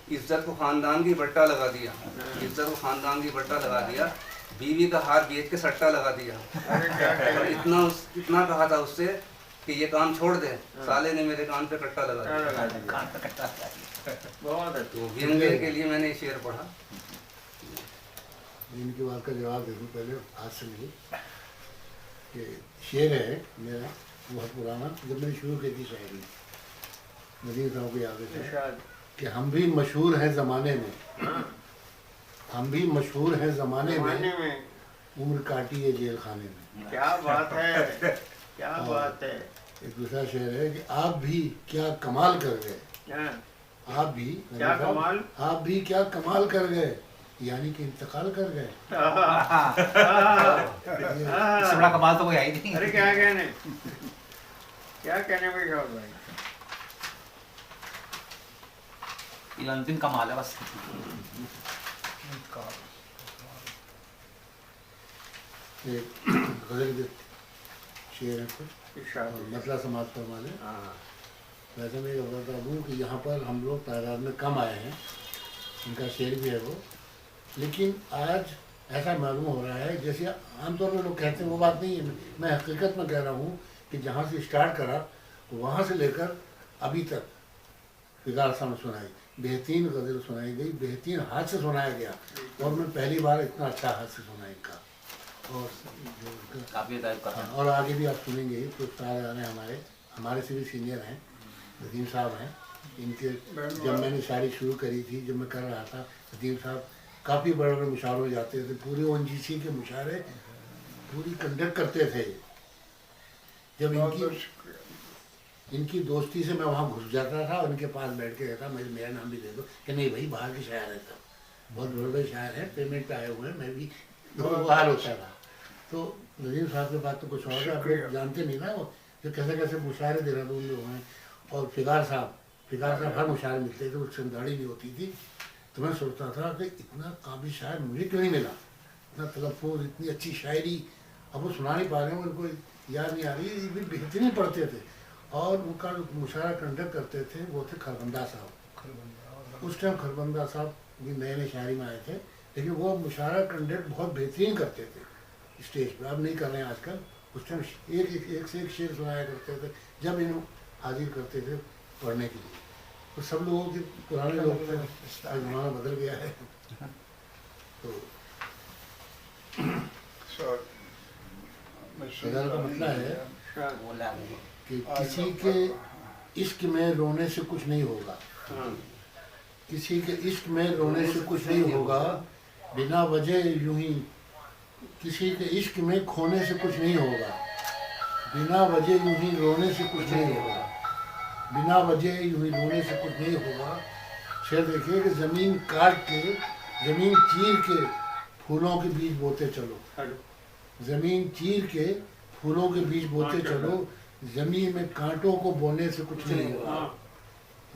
इज्जत को खानदान की बट्टा लगा दिया, इज्जत को खानदान की बट्टा लगा दिया, बीवी का हार बेच के सट्टा लगा दिया। और इतना कहा था उससे कि ये काम छोड़ दे, साले ने मेरे कान पे कट्टा लगा दिया। कान पे कट्टा लगा दिया। बहुत तो व्यंग्य के लिए मैंने ये शेर पढ़ा। इनकी बात का जवाब दे दूँ पहले, आज से नहीं कि शेर है मेरा बहुत पुराना, जब मैंने शुरू की थी शायरी, नदीम साहब को याद है कि हम भी मशहूर हैं ज़माने में, हम भी मशहूर हैं ज़माने में, उम्र काटी है जेल खाने में। क्या बात है, क्या बात है। एक दूसरा शेर है कि आप भी क्या कमाल कर गए, आप भी क्या कमाल, आप भी क्या कमाल कर गए, यानी कि इंतकाल कर गए। इससे बड़ा कमाल तो कोई है ही नहीं। अरे क्या कहने, क्या कहने में शौक भाई, ये अंतिम कमाल है बस। एक गजल के शेर है कुछ, मतलब समाज फरमा लें। वैसे मैं ये बता दूँ कि यहाँ पर हम लोग तादाद में कम आए हैं, इनका शेर भी है वो, लेकिन आज ऐसा मालूम हो रहा है जैसे आमतौर पर लोग कहते हैं, वो बात नहीं है। मैं हकीकत में कह रहा हूँ कि जहाँ से स्टार्ट करा वहाँ से लेकर अभी तक फिगार सामने सुनाई, बेहतरीन गज़ल सुनाई गई, बेहतरीन हाथ से सुनाया गया, और मैं पहली बार इतना अच्छा हाथ से सुना इनका। और काफी तारीफ कर रहे हैं। और आगे भी आप सुनेंगे ही, तो सारे हमारे से भी सीनियर हैं, नदीम साहब हैं। इनके जब मैंने शायरी शुरू करी थी, जब मैं कर रहा था, नदीम साहब काफ़ी बड़े बड़े मुशायरे जाते थे, पूरे ONGC के मुशायरे पूरी कंडक्ट करते थे। जब इनकी दोस्ती से मैं वहाँ घुस जाता था और इनके पास बैठ के रहता, मेरा नाम भी दे दो, कि नहीं भाई बाहर के शायर है, सब बहुत बड़े बड़े शायर हैं, पेमेंट पे आए हुए हैं, मैं भी वो हाल होता था। तो नदीम साहब की बात तो कुछ और है, आप लोग जानते नहीं ना वो जो कैसे कैसे मुशायरे देहरादून में हुए हैं। और फिगार साहब हर मुशायरे मिलते थे, उससे दाढ़ी नहीं होती थी। तो मैं सोचता था कि इतना काबिल शायर मुझे क्यों नहीं मिला, इतना तलफ़ुज़, इतनी अच्छी शायरी, अब वो सुना नहीं पा रहे हैं, उनको याद नहीं आ रही, ये भी बेहतरीन पढ़ते थे। और उनका जो मुशायरा कंडक्ट करते थे वो थे खरबंदा साहब। उस टाइम खरबंदा साहब भी नए नए शायरी में आए थे, लेकिन वो मुशायरा कंडक्ट बहुत बेहतरीन करते थे स्टेज पर। अब नहीं कर रहे हैं आजकल। उस टाइम एक से एक शेर सुनाया करते थे जब इन्हें हाजिर करते थे पढ़ने के लिए। तो सब लोगों के पुराने लोग थे, आज ज़माना बदल गया है। तो गज़ल का मतलब है कि किसी के इश्क में रोने से कुछ नहीं होगा, किसी के इश्क में रोने से कुछ नहीं होगा, बिना वजह यूं ही, किसी के इश्क में खोने से कुछ नहीं होगा, बिना वजह यूं ही रोने से कुछ नहीं होगा, बिना वजह यूं ही रोने से कुछ नहीं होगा। शेर देखिए कि ज़मीन काट के, ज़मीन चीर के फूलों के बीज बोते चलो, ज़मीन चीर के फूलों के बीज बोते चलो, ज़मीन में कांटों को बोने से कुछ नहीं होगा,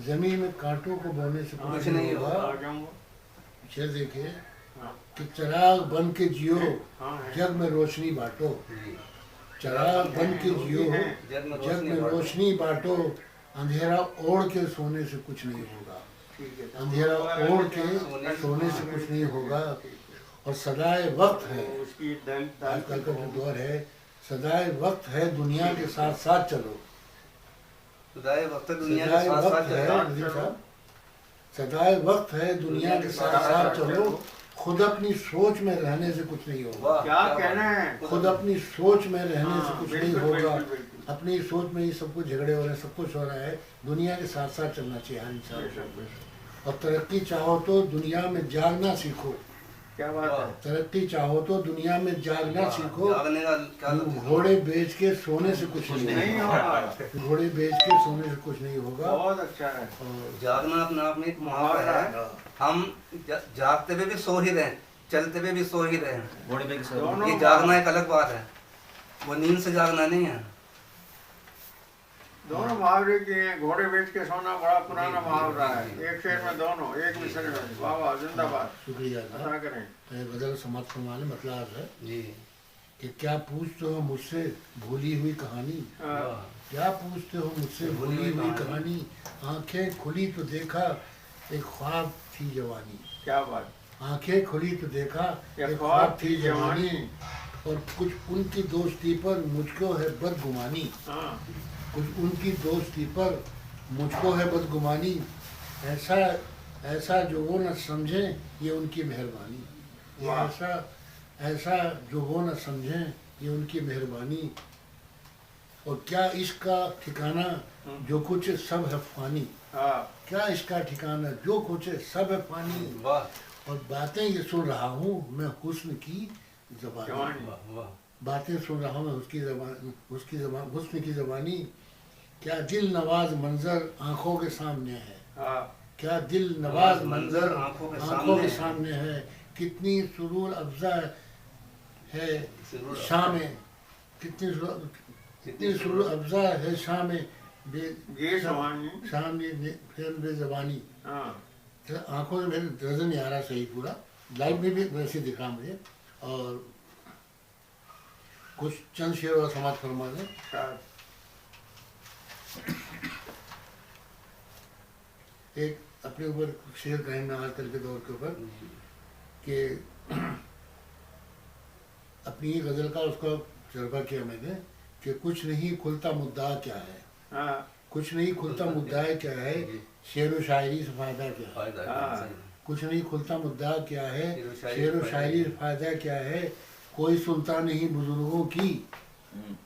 ज़मीन में कांटों को बोने से कुछ नहीं होगा। शेर देखिए कि चिराग बन के जियो, जग में रोशनी बांटो, चिराग बन के जियो, जग में रोशनी बांटो, अंधेरा ओढ़ के सोने से कुछ नहीं होगा, अंधेरा ओढ़ के सोने से कुछ नहीं होगा। और सदाए वक्त है, आजकल का जो दौर है, सदाए वक्त है दुनिया के साथ साथ चलो, सदाए वक्त दुनिया सदाए के साथ वक्त है, सदाए वक्त है दुनिया के साथ साथ चलो, खुद अपनी सोच में रहने से कुछ नहीं होगा। क्या कहना है, खुद अपनी सोच में रहने से कुछ नहीं होगा। अपनी सोच में ही सब कुछ झगड़े हो रहे हैं, सब कुछ हो रहा है, दुनिया के साथ साथ चलना चाहिए हर इंसान को। और तरक्की चाहो तो दुनिया में जागना सीखो, क्या बात है, तरक्की चाहो तो दुनिया में जागना सीखो, जागने का क्या घोड़े बेच के सोने से कुछ नहीं होगा, घोड़े बेच के सोने से कुछ नहीं होगा। बहुत अच्छा है। और जागना अपने आप में एक मुहावरा है। हम जागते हुए भी सो ही रहे, चलते हुए भी सो ही रहे, घोड़े पे ये जागना एक अलग बात है, वो नींद से जागना नहीं है। दोनों मुहावरे की हैं, घोड़े बेच के सोना बड़ा पुराना मुहावरा है, एक शेर में दोनों, एक मिसर में। वाह वाह, जिंदाबाद। शुक्रिया ऐसा करें। गजल समाज फरमाने मतलब है जी कि क्या पूछते हो मुझसे भूली हुई कहानी, क्या पूछते हो मुझसे भूली हुई कहानी, आंखें खुली तो देखा एक ख्वाब थी जवानी, क्या बात, आंखें खुली तो देखा ये एक ख्वाब थी जवानी। और कुछ उनकी दोस्ती पर मुझको है बदगुमानी, हाँ, कुछ उनकी दोस्ती पर मुझको है बदगुमानी, ऐसा ऐसा जो वो न समझे ये उनकी मेहरबानी, ये वाह। ऐसा ऐसा जो वो न समझे ये उनकी मेहरबानी, और क्या इसका ठिकाना जो कुछ सब है फानी, हाँ, क्या इसका ठिकाना जो कुछ है सब है फानी, वाह और बातें ये सुन रहा हूँ मैं हुस्न की ज़बानी, जवानी। वाह वाह बातें सुन रहा हूँ मैं हुस्न की ज़बानी, क्या दिल नवाज मंजर आंखों के सामने है, हाँ, क्या दिल नवाज मंजर मंजर आंखों के आंखों के सामने सामने है, कितनी सुरूर अफजा है सुरूर शाम में, कितनी सुरूर अफजा है शाम में ये जवानी। सामने फिर बेज़बानी। हाँ, आंखों से मेरे नजर नहीं आ रहा सही पूरा, लाइव में भी वैसे दिख रहा मुझे, और कुछ चंद शेर और समाज फरमा दें। शायद। एक अपने ऊपर शेर कहें मैं आजकल के दौर के ऊपर कि अपनी ही गज़ल का उसका तजर्बा किया मैंने कि कुछ नहीं खुलता मुद्दा क्या है, हाँ, कुछ नहीं खुलता मुद्दा क्या है, शेर व शायरी से फायदा क्या है, फायदा हाँ। सही। कुछ नहीं खुलता मुद्दा क्या है, शेर व शायरी शेर व शायरी से फायदा क्या है, कोई सुनता नहीं बुजुर्गों की,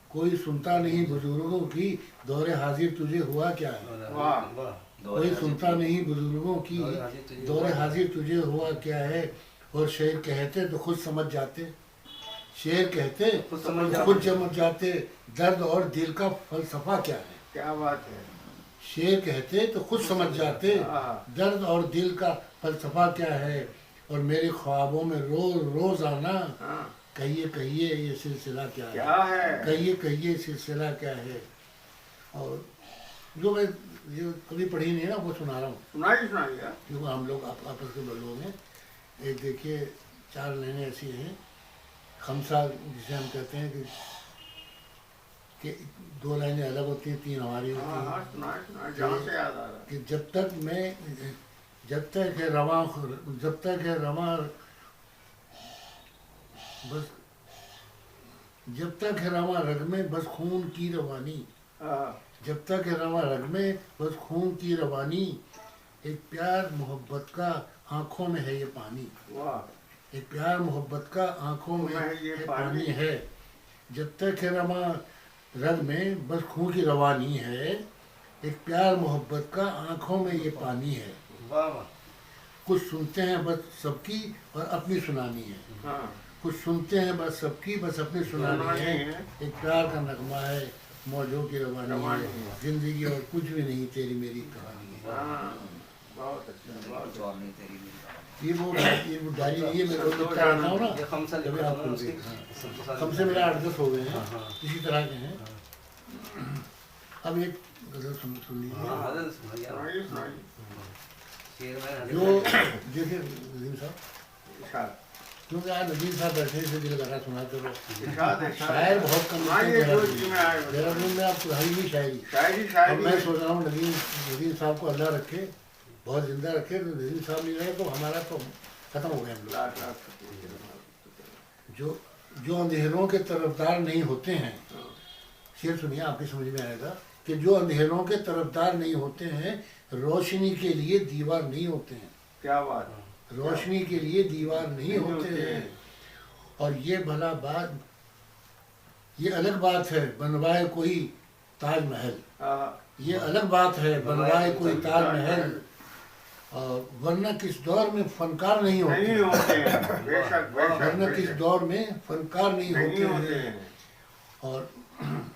कोई सुनता नहीं बुजुर्गों की, दौरे हाजिर तुझे हुआ क्या है, वाह। वाह कोई सुनता नहीं बुजुर्गों की, दौरे हाजिर तुझे हुआ क्या है, और शेर कहते तो खुद समझ जाते, शेर कहते खुद समझ तो खुद समझ जाते, दर्द और दिल का फलसफा क्या है, क्या बात है। शेर कहते तो खुद समझ जाते, हाँ, दर्द और दिल का फलसफा क्या है, और मेरे ख्वाबों में रोज आना, हाँ, कहिए ये सिलसिला क्या है, क्या है। कहिए सिलसिला क्या है, और जो मैं ये कभी पढ़ी नहीं है ना वो सुना रहा हूँ, सुनाइए। क्योंकि हम लोग आपस के लोग हैं। एक देखिए 4 लाइनें ऐसी हैं, खमसा जिसे हम कहते हैं कि 2 लाइनें अलग होती हैं, 3 हमारी होती हाँ, हैं, हाँ, सुनाइए, जहाँ से याद आ रहा। कि जब तक है रवां बस, जब तक है रवां रग में बस खून की रवानी, हाँ, जब तक है रवां रग में बस खून की रवानी, एक प्यार मोहब्बत का आंखों में है ये पानी, वाह। एक प्यार मोहब्बत का आंखों में ये है पानी पानी है, जब तक है रवां रग में बस खून की रवानी है, एक प्यार मोहब्बत का आंखों में ये पानी है, वाह वाह कुछ सुनते हैं बस सबकी और अपनी सुनानी है, हाँ, कुछ सुनते हैं बस सबकी बस अपनी सुनानी है, एक प्यार का नगमा है मौजों की रवानी है, जिंदगी और कुछ भी नहीं तेरी मेरी कहानी है। हाँ, बहुत अच्छा, बहुत और नहीं तेरी मेरी कहानी। ये वो डायरी नहीं है, मैं रोज लिखता रहता हूँ ना, ये खमसा कभी लिखा आपको था उसकी हाँ। कम से मेरे 8-10 हो गए हैं, हाँ, हाँ। इसी तरह के हैं। अब एक गजल सुन हाँ, लीजिए, हज़रत सुनाइए आप। सुनाइए। शेर में जो हज़रत देखिए नदीम साहब, इरशाद, क्योंकि आज नदीम साहब बैठे से दिल कर रहा सुना चलो, इरशाद है, शायर बहुत कम हाँ, लिखते ये हैं जो इसमें आए हुए। देहरादून में आप सुधारी ही शायरी, शायरी अब शायरी मैं सोच रहा हूँ नदीम साहब को अल्लाह रखे, बहुत जिंदा रखे, तो नदीम साहब नहीं रहे तो हमारा तो खत्म हो गए हम लोग। लाख लाख शुक्रिया। जो अंधेरों के तरफदार नहीं होते हैं, शेर सुनिए आपकी समझ में आएगा, कि जो अंधेरों के तरफदार नहीं होते हैं, रोशनी के लिए दीवार नहीं होते हैं, क्या बात, रोशनी के लिए दीवार नहीं होते हैं, और ये भला बात, ये अलग बात है बनवाए कोई ताजमहल, हाँ, ये अलग बात है बनवाए कोई ताजमहल, और वरना किस दौर में फनकार नहीं होते नहीं हैं, होते हैं, बेशक बेशक वरना किस बेशक, दौर में फनकार नहीं नहीं होते होते हैं, हैं।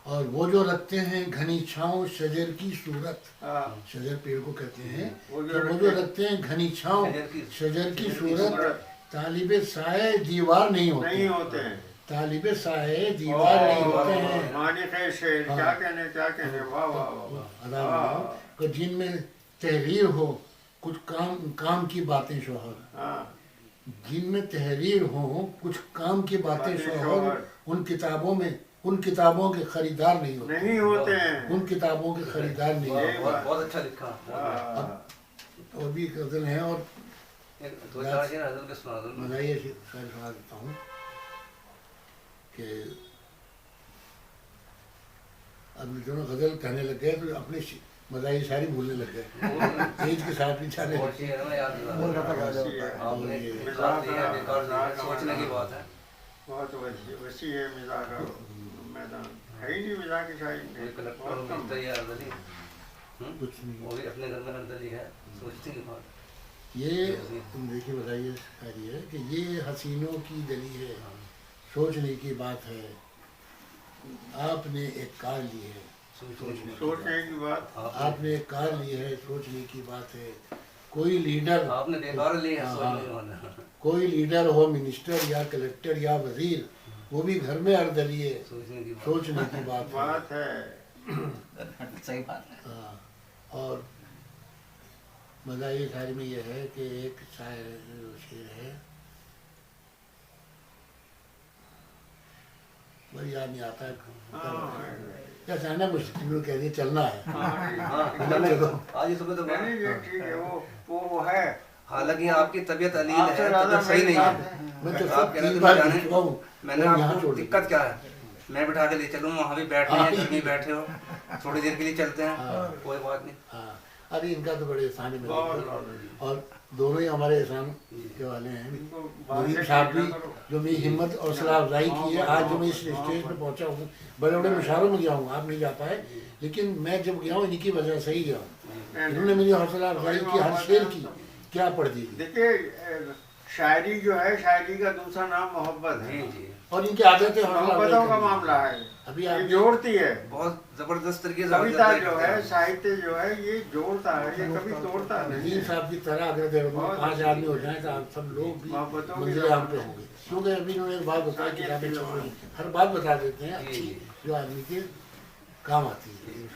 और वो जो रखते हैं घनी छाँव शजर की सूरत, हाँ, शजर पेड़ को कहते हैं, वो जो तो वो जो रखते हैं घनी छाँव शजर की सूरत, सूरत तालिबे साए दीवार नहीं होते नहीं हैं, होते हैं। तालिबे साए दीवार नहीं होते हैं, मालिक है शेर, हाँ। क्या कहने, वाह वाह वाह, अदा बनाओ कि जिनमें तहरीर हो कुछ काम की बातें शोहर, हाँ, जिनमें तहरीर हो कुछ काम की बातें बातें शोहर, शौहर। उन किताबों में उन किताबों के खरीदार नहीं होते, नहीं होते हैं। उन किताबों के खरीदार नहीं होते। बहुत अच्छा लिखा। और भी गज़ल हैं और दो चार शेर गज़ल के सुना दो। मज़ाहिया शायर सुना देता हूँ कि अब दोनों गज़ल कहने लग गए तो अपनी मज़ाहिया शायरी भूलने लग गए, एज के साथ भी जाने और शेर है ना याद दिला। आपने मिजाज दिया, बेकार दिया, सोचने की बात है। बहुत वसी है मिजाज का मैदान, है ही नहीं मिजाज की शायरी कोई में। कलेक्टर बहुत कम। मिलता ही है अर्दली, कुछ नहीं। वो भी अपने घर में अर्दली है, सोचने की बात। ये देखिए मज़ाहिया शायरी है कि ये हसीनों की गली है, सोचने की बात है, आपने एक कार ली है, सोचने की बात। आपने एक कार ली है, सोचने की बात है, कोई लीडर आपने बेकार ली है, हाँ, सोचने वाला। कोई लीडर हो, मिनिस्टर या कलेक्टर या वजीर, वो भी घर में अर्दली है, सोचने की बात। सोचने की बात है। बात है। सही बात है। हाँ, और मज़ाहिया शायरी में यह है कि एक शायर शेर है, वही याद नहीं आता है, क्या जाना मुश्किल कह दिए चलना है। आज ये सुबह तो नहीं ये ठीक है, वो है। हालांकि आपकी तबीयत अलील आपसे है, ज्यादा तबीयत सही नहीं मेरी है। मैं तो आप सब कह रहे तीन थे बार जाने, देख चुका हूँ, मैंने और यहाँ आपको छोड़ दिक्कत क्या है, मैं बिठा के ले चलूँ, वहाँ भी बैठे हैं, घर में बैठे हो, थोड़ी देर के लिए चलते हैं, कोई बात नहीं। हाँ, अरे इनका तो बड़े एहसान है मेरे बहुत ऊपर, और दोनों ही हमारे एहसान के वाले हैं। इनको मुनीब साहब भी जो मेरी हिम्मत और हौसला अफजाई की है, आज जो मैं इस स्टेज पे पहुंचा हूँ, बड़े बड़े मुशारों में गया हूँ, आप नहीं जा पाए, लेकिन मैं जब गया हूँ इनकी वजह से ही गया हूँ। इन्होंने मेरी हौसला अफजाई की, हर शेर की क्या पढ़ दी थी। देखिए शायरी जो है, शायरी का दूसरा नाम मोहब्बत है। जी जी, और इनकी आदतें हौसला अफजाई मोहब्बतों का करने की। मामला है, अभी ये आप जोड़ती है। बहुत जबरदस्त तरीके से कविता जो है, साहित्य जो है, ये जोड़ता है, ये कभी तोड़ता नहीं नजीर है। साहब की तरह अगर देवबंद 5 आदमी हो जाए तो आप सब लोग भी मोहब्बतों की मंजिल आम पे होंगे, क्योंकि अभी इन्होंने एक बात बताई, किताबें छप रही, हर बात बता देते हैं अच्छी, जो आदमी के काम आती है।